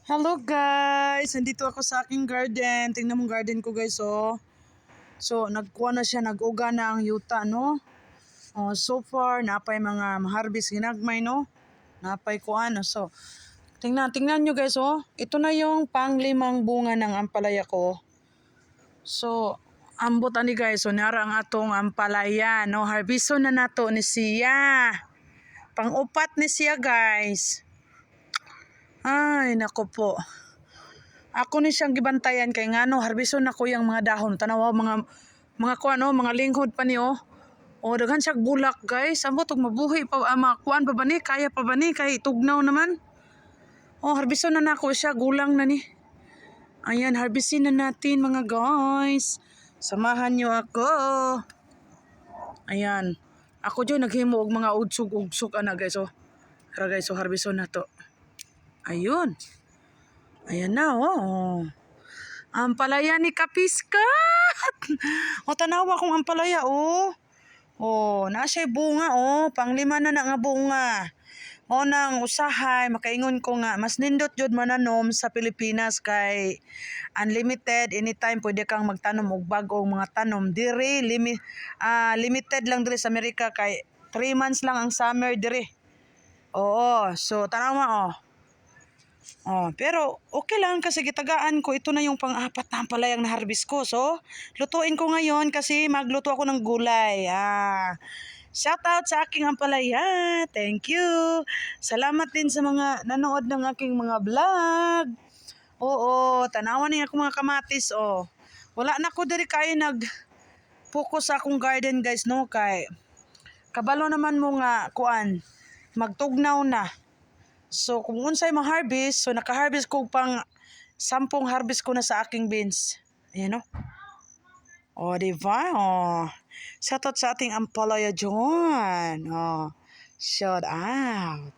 Hello guys! Nandito ako sa aking garden. Tingnan mo garden ko guys oh. So nagkuha na siya, nag-uga na ang yuta no. Oh, so far napay mga harvest ginagmay no. Napay kuan no. So tingnan nyo guys oh. Ito na yung panglimang bunga ng ampalaya ko. So ambot ani guys, so nara ang atong ampalaya no. Harveston na nato ni siya. Pang-upat ni siya guys. Ay, nako po. Ako ni siyang gibantayan kay ngano harbison na ko yung mga dahon. Tanaw mga kuan no, mga linghod pa ni oh. O daghan siya bulak guys. Amo tog mabuhi pa kuan pa ba ni? Kaya pa ba ni kay tugnaw naman. Oh, harbison na nako siya, gulang na ni. Ayan, harbisin na natin mga guys. Samahan niyo ako. Ayan. Ako dyan naghimo og mga udsog-udsog ana guys oh. Tara guys, so harbison na to. Ayun. Ayan na, oh. Ampalaya ni Kapiskat. O, tanawa kong ampalaya, oh. Oh, na siya bunga, oh. Panglima na nga bunga. O nang usahay, makaingon ko nga, mas nindot jud mananom sa Pilipinas kay unlimited, anytime pwede kang magtanom og bagong mga tanom. Diri, limited lang diri sa Amerika kay 3 months lang ang summer diri. Oo, so tanawa, oh. Oh, pero okay lang kasi gitagaan ko. Ito na yung pang-apat na ampalayang na-harvest ko. So, lutuin ko ngayon kasi magluto ako ng gulay. Shout out sa aking ampalaya. Thank you. Salamat din sa mga nanood ng aking mga vlog. Oo, tanawan niya ako mga kamatis. Oh. Wala na ko diri kay nag-focus sa akong garden guys no kay kabalo naman mo nga kuan magtugnaw na. So, kung unsay ma-harvest, so naka-harvest ko pang 10 harvest ko na sa aking beans. Ayan o. O, diba? O. Shoutout sa ating ampalaya dyan. O. Shout out.